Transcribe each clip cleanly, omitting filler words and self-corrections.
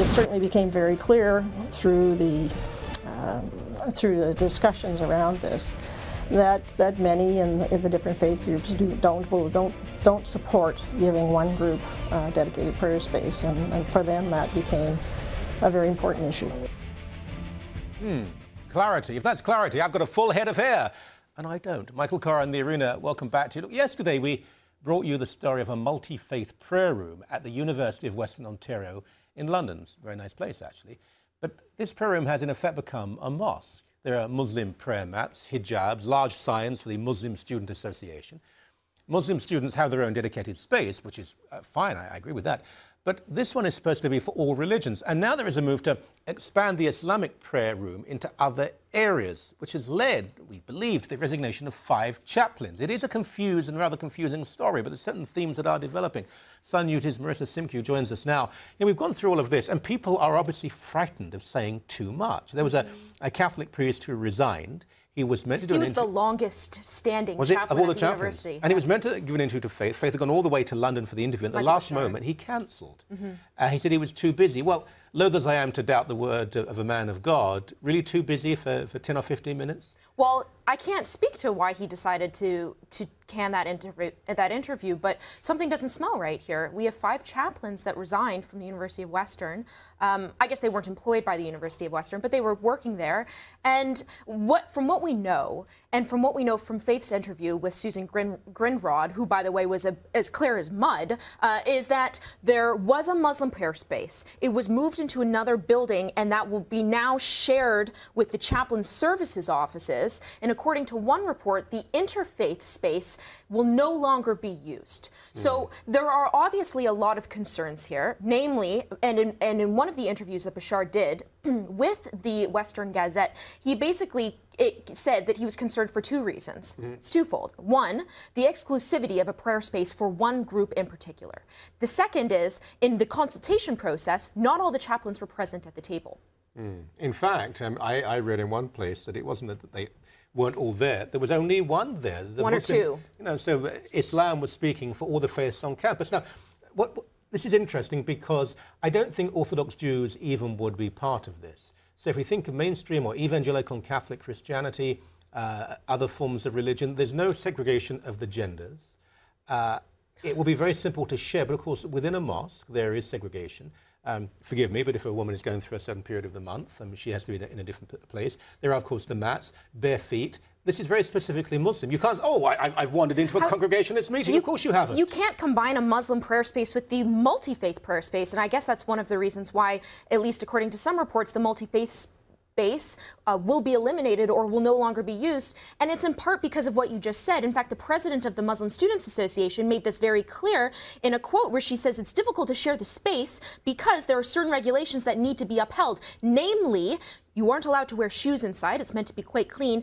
it certainly became very clear through the discussions around this that many in the different faith groups don't support giving one group dedicated prayer space, and for them that became a very important issue. Clarity. If that's clarity, I've got a full head of hair, and I don't. Michael Carr in the arena, welcome back to you. Look, yesterday we brought you the story of a multi-faith prayer room at the University of Western Ontario in London. It's a very nice place, actually. But this prayer room has in effect become a mosque. There are Muslim prayer mats, hijabs, large signs for the Muslim Student Association. Muslim students have their own dedicated space, which is fine, I agree with that. But this one is supposed to be for all religions. And now there is a move to expand the Islamic prayer room into other areas, which has led, we believe, to the resignation of 5 chaplains. It is a confused and rather confusing story, but there's certain themes that are developing. Sun Uti's Marissa Simkiw joins us now. You know, we've gone through all of this, and people are obviously frightened of saying too much. There was a Catholic priest who resigned. He was meant to do He was the longest standing chaplain of all the at the chaplains. university. And he was meant to give an interview to Faith. Faith had gone all the way to London for the interview. At the last moment, he cancelled. He said he was too busy. Well, loath as I am to doubt the word of a man of God, really too busy for 10 or 15 minutes? Well, I can't speak to why he decided to can that interview, but something doesn't smell right here. We have 5 chaplains that resigned from the University of Western. I guess they weren't employed by the University of Western, but they were working there. And from what we know, and from what we know from Faith's interview with Susan Grindrod, who, by the way, was as clear as mud, is that there was a Muslim prayer space. It was moved into another building, and that will be now shared with the chaplain services offices. And according to one report, the interfaith space will no longer be used. So there are obviously a lot of concerns here, namely, and in one of the interviews that Bashar did with the Western Gazette, he basically said that he was concerned for 2 reasons. It's twofold. One, the exclusivity of a prayer space for one group in particular. The second is, in the consultation process, not all the chaplains were present at the table. In fact, I read in one place that it wasn't that they weren't all there. There was only one there. One or two. You know, so Islam was speaking for all the faiths on campus. Now, this is interesting because I don't think Orthodox Jews even would be part of this. So if we think of mainstream or evangelical and Catholic Christianity, other forms of religion, there's no segregation of the genders. It will be very simple to share, but of course within a mosque there is segregation. Forgive me, but if a woman is going through a certain period of the month, she has to be in a different place. There are, of course, the mats, bare feet. This is very specifically Muslim. You can't, I've wandered into a Congregationalist meeting. Of course you haven't. You can't combine a Muslim prayer space with the multi-faith prayer space, and I guess that's one of the reasons why, at least according to some reports, the multi-faith space will be eliminated or will no longer be used. And it's in part because of what you just said. In fact, the president of the Muslim Students Association made this very clear in a quote where she says it's difficult to share the space because there are certain regulations that need to be upheld. Namely, you aren't allowed to wear shoes inside. It's meant to be quite clean.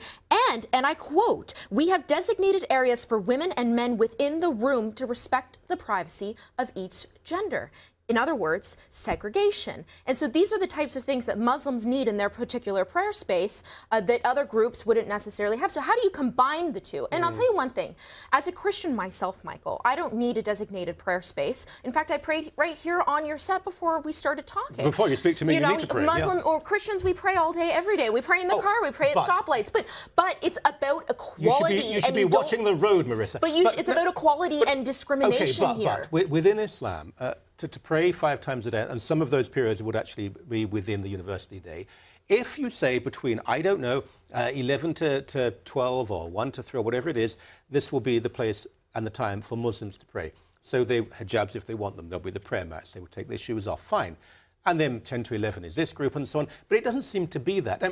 And I quote, "We have designated areas for women and men within the room to respect the privacy of each gender." In other words, segregation. And so these are the types of things that Muslims need in their particular prayer space that other groups wouldn't necessarily have. So how do you combine the two? And I'll tell you one thing. As a Christian myself, Michael, I don't need a designated prayer space. In fact, I prayed right here on your set before we started talking. Before you speak to me, you need to pray. Muslim or Christians, we pray all day, every day. We pray in the car, we pray at stoplights. But it's about equality. You should be watching the road, Marissa. But it's about equality and discrimination here. But within Islam, to pray 5 times a day, and some of those periods would actually be within the university day. If you say between, I don't know, 11 to 12 or 1 to 3 or whatever it is, this will be the place and the time for Muslims to pray. So they hijabs if they want them. There'll be the prayer mats. They will take their shoes off. Fine. And then 10 to 11 is this group and so on. But it doesn't seem to be that.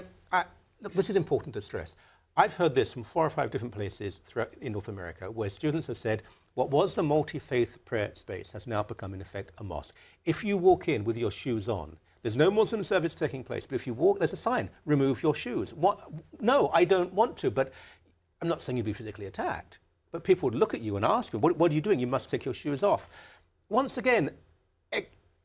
Look, this is important to stress. I've heard this from 4 or 5 different places in North America where students have said, what was the multi-faith prayer space has now become, in effect, a mosque. If you walk in with your shoes on, there's no Muslim service taking place, but if you walk, there's a sign, remove your shoes. What? No, I don't want to, but I'm not saying you'd be physically attacked, but people would look at you and ask you, what are you doing? You must take your shoes off. Once again,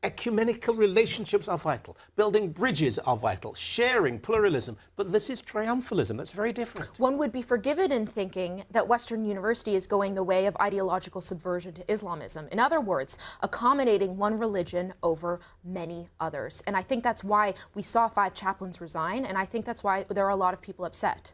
ecumenical relationships are vital. Building bridges are vital. Sharing, pluralism. But this is triumphalism. That's very different. One would be forgiven in thinking that Western University is going the way of ideological subversion to Islamism. In other words, accommodating one religion over many others. And I think that's why we saw 5 chaplains resign, and I think that's why there are a lot of people upset.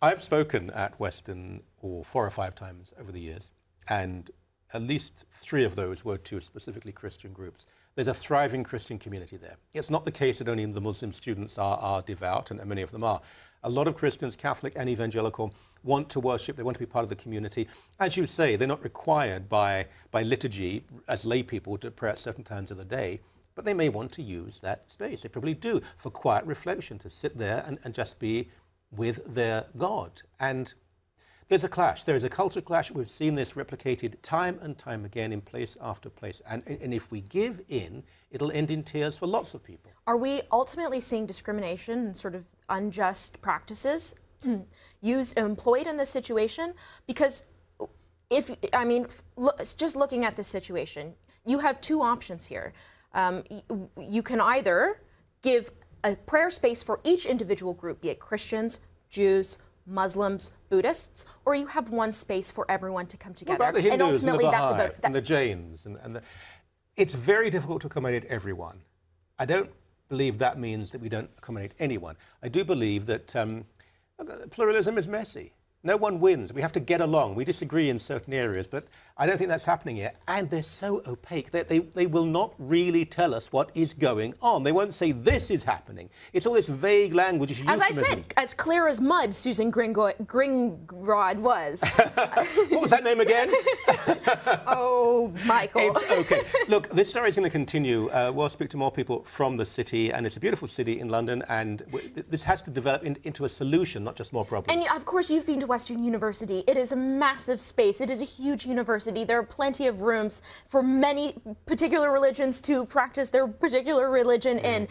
I've spoken at Western 4 or 5 times over the years, and at least 3 of those were to specifically Christian groups. There's a thriving Christian community there. It's not the case that only the Muslim students are devout, and many of them are. A lot of Christians, Catholic and evangelical, want to worship, they want to be part of the community. As you say, they're not required by liturgy as lay people to pray at certain times of the day, but they may want to use that space. They probably do, for quiet reflection, to sit there and just be with their God. And there's a clash. There is a culture clash. We've seen this replicated time and time again in place after place. And if we give in, it'll end in tears for lots of people. Are we ultimately seeing discrimination and sort of unjust practices employed in this situation? Because just looking at this situation, you have 2 options here. You can either give a prayer space for each individual group, be it Christians, Jews, Muslims, Buddhists, or you have one space for everyone to come together. What about the Hindus and ultimately, and the that's Baha'i about and the Jains? It's very difficult to accommodate everyone. I don't believe that means that we don't accommodate anyone. I do believe that pluralism is messy. No one wins. We have to get along. We disagree in certain areas, but I don't think that's happening yet. And they're so opaque that they will not really tell us what is going on. They won't say this is happening. It's all this vague language. As I said, as clear as mud, Susan Gringrod was. What was that name again? Oh, Michael. It's okay. Look, this story is going to continue. We'll speak to more people from the city, and it's a beautiful city in London, and this has to develop into a solution, not just more problems. And of course, you've been to Western University. It is a massive space. It is a huge university. There are plenty of rooms for many particular religions to practice their particular religion in.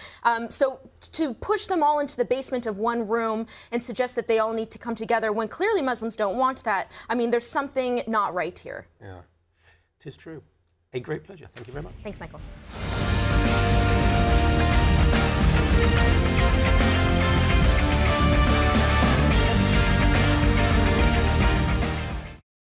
So to push them all into the basement of one room and suggest that they all need to come together when clearly Muslims don't want that, I mean, there's something not right here. Yeah, it is true. A great pleasure. Thank you very much. Thanks, Michael.